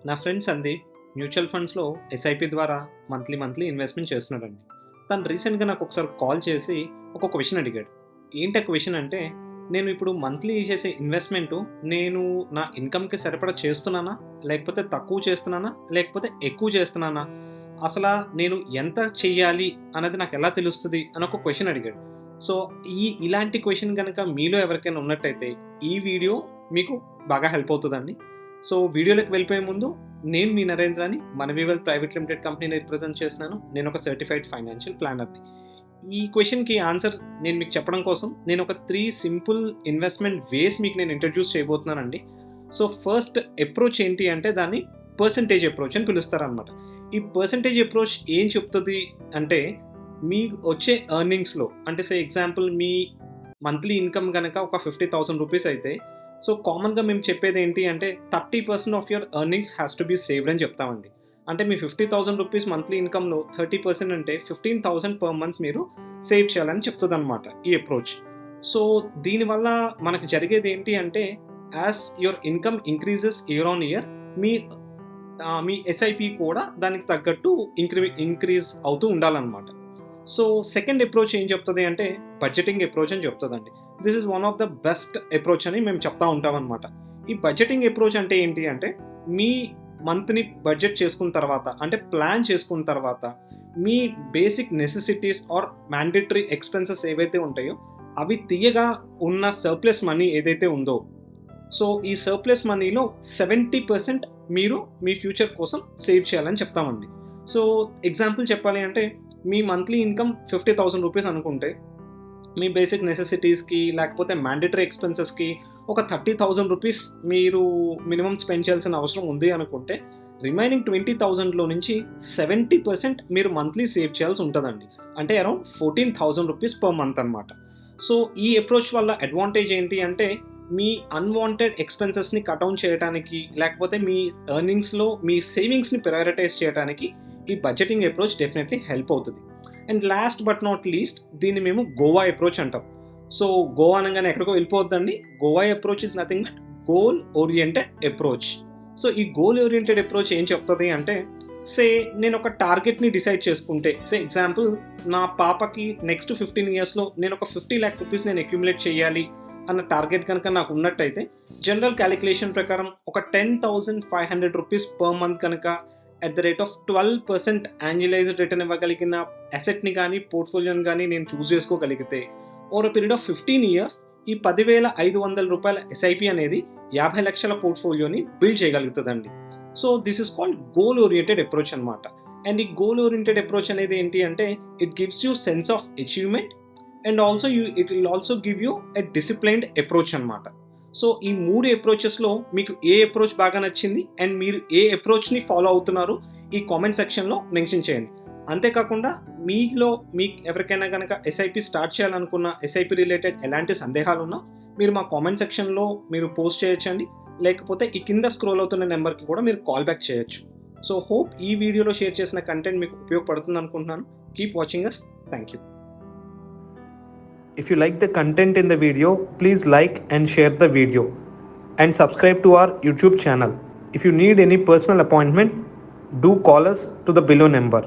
నా friend Sandeep mutual ఫండ్స్లో SIP ద్వారా మంత్లీ ఇన్వెస్ట్మెంట్ చేస్తున్నాడండి. తను రీసెంట్గా నాకు ఒకసారి కాల్ చేసి ఒక క్వశ్చన్ అడిగాడు. ఏంటి ఆ క్వశ్చన్ అంటే, నేను ఇప్పుడు మంత్లీ చేసే ఇన్వెస్ట్మెంటు నేను నా ఇన్కమ్కి సరిపడా చేస్తున్నానా, లేకపోతే తక్కువ చేస్తున్నానా, లేకపోతే ఎక్కువ చేస్తున్నానా, అసలు నేను ఎంత చెయ్యాలి అన్నది నాకు ఎలా తెలుస్తుంది అని ఒక క్వశ్చన్ అడిగాడు. సో ఇలాంటి క్వశ్చన్ కనుక మీలో ఎవరికైనా ఉన్నట్టయితే ఈ వీడియో మీకు బాగా హెల్ప్ అవుతుందండి. సో వీడియోలోకి వెళ్ళిపోయే ముందు, నేను మీ నరేంద్రని మనవీవెల్ ప్రైవేట్ లిమిటెడ్ కంపెనీని రిప్రజెంట్ చేస్తున్నాను. నేను ఒక సర్టిఫైడ్ ఫైనాన్షియల్ ప్లానర్ని. ఈ క్వశ్చన్కి ఆన్సర్ నేను మీకు చెప్పడం కోసం నేను ఒక 3 సింపుల్ ఇన్వెస్ట్మెంట్ వేస్ మీకు నేను ఇంట్రడ్యూస్ చేయబోతున్నానండి. సో ఫస్ట్ అప్రోచ్ ఏంటి అంటే దాన్ని పర్సంటేజ్ అప్రోచ్ అని పిలుస్తారనమాట. ఈ పర్సంటేజ్ అప్రోచ్ ఏం చెప్తుంది అంటే, మీకు వచ్చే ఎర్నింగ్స్లో అంటే ఎగ్జాంపుల్ మీ మంత్లీ ఇన్కమ్ కనుక ఒక 50,000 రూపీస్ అయితే, సో కామన్గా మేము చెప్పేది ఏంటి అంటే 30% of your earnings has to be saved అని చెప్తామండి. అంటే మీ 50,000 రూపీస్ మంత్లీ ఇన్కమ్లో 30% అంటే 15,000 పర్ మంత్ మీరు సేవ్ చేయాలని చెప్తుంది అనమాట ఈ అప్రోచ్. సో దీనివల్ల మనకు జరిగేది ఏంటి అంటే, as your income increases year on year me SIP కూడా దానికి తగ్గట్టు ఇంక్రీజ్ అవుతూ ఉండాలన్నమాట. సో సెకండ్ అప్రోచ్ ఏం చెప్తుంది అంటే బడ్జెటింగ్ అప్రోచ్ అని చెప్తుందండి. This is one of the best approach అని మేము చెప్తా ఉంటాం అనమాట. ఈ బడ్జెటింగ్ అప్రోచ్ అంటే ఏంటి అంటే, మీ మంత్ని బడ్జెట్ చేసుకున్న తర్వాత, అంటే ప్లాన్ చేసుకున్న తర్వాత, మీ basic necessities or mandatory expenses ఏవైతే ఉంటాయో అవి తీయగా ఉన్న సర్ప్లస్ మనీ ఏదైతే ఉందో, సో ఈ సర్ప్లస్ మనీలో 70% మీరు మీ ఫ్యూచర్ కోసం సేవ్ చేయాలని చెప్తామండి. సో ఎగ్జాంపుల్ చెప్పాలి అంటే, మీ మంత్లీ ఇన్కమ్ 50,000 రూపీస్ అనుకుంటే, మీ బేసిక్ నెసెసిటీస్కి లేకపోతే మ్యాండేటరీ ఎక్స్పెన్సెస్కి ఒక 30,000 రూపీస్ మీరు మినిమం స్పెండ్ చేయాల్సిన అవసరం ఉంది అనుకుంటే, రిమైనింగ్ 20,000లో నుంచి 70% మీరు మంత్లీ సేవ్ చేయాల్సి ఉంటుందండి. అంటే అరౌండ్ 14,000 రూపీస్ పర్ మంత్ అనమాట. సో ఈ అప్రోచ్ వల్ల అడ్వాంటేజ్ ఏంటి అంటే, మీ అన్వాంటెడ్ ఎక్స్పెన్సెస్ని కట్ డౌన్ చేయడానికి, లేకపోతే మీ ఎర్నింగ్స్లో మీ సేవింగ్స్ని ప్రయారిటైజ్ చేయడానికి ఈ బడ్జెటింగ్ అప్రోచ్ డెఫినెట్లీ హెల్ప్ అవుతుంది. And last but not least, దీన్ని మేము గోవా అప్రోచ్ అంటాం. సో గోవా అనగానే ఎక్కడికో వెళ్ళిపోద్దండి. Goa approach is nothing but goal oriented approach. So ఈ గోల్ ఓరియంటెడ్ అప్రోచ్ ఏం చెప్తుంది అంటే, నేను ఒక టార్గెట్ని డిసైడ్ చేసుకుంటే, ఎగ్జాంపుల్ నా పాపకి నెక్స్ట్ 15 ఇయర్స్లో నేను ఒక 50 lakh రూపీస్ నేను అక్యుములేట్ చేయాలి అన్న టార్గెట్ కనుక నాకు ఉన్నట్టయితే, జనరల్ క్యాలిక్యులేషన్ ప్రకారం ఒక 10,500 రూపీస్ పర్ మంత్ కనుక at the rate of 12% annualised return ఇవ్వగలిగిన అసెట్ని కానీ పోర్ట్ఫోలియోని కానీ నేను చూస్ చేసుకోగలిగితే, ఓవర్ పీరియడ్ ఆఫ్ 15 ఇయర్స్ ఈ 10,500 రూపాయల ఎస్ఐపి అనేది 50 లక్షల పోర్ట్ఫోలియోని బిల్డ్ చేయగలుగుతుందండి. So this is called goal oriented approach అనమాట. అండ్ ఈ గోల్ ఓరియంటెడ్ అప్రోచ్ అనేది ఏంటి అంటే, it gives you sense of achievement and also it will also give you a disciplined approach అనమాట. సో ఈ 3 అప్రోచెస్లో మీకు ఏ అప్రోచ్ బాగా నచ్చింది అండ్ మీరు ఏ అప్రోచ్ని ఫాలో అవుతున్నారు ఈ కామెంట్ సెక్షన్లో మెన్షన్ చేయండి. అంతేకాకుండా మీకు ఎవరికైనా కనుక ఎస్ఐపి స్టార్ట్ చేయాలనుకున్న, ఎస్ఐపి రిలేటెడ్ ఎలాంటి సందేహాలు ఉన్నా మీరు మా కామెంట్ సెక్షన్లో మీరు పోస్ట్ చేయొచ్చండి. లేకపోతే ఈ కింద స్క్రోల్ అవుతున్న నెంబర్కి కూడా మీరు కాల్ బ్యాక్ చేయొచ్చు. సో హోప్ ఈ వీడియోలో షేర్ చేసిన కంటెంట్ మీకు ఉపయోగపడుతుంది అనుకుంటున్నాను. Keep watching us. Thank you. If you like the content in the video, please like and share the video and subscribe to our YouTube channel. If you need any personal appointment, do call us to the below number.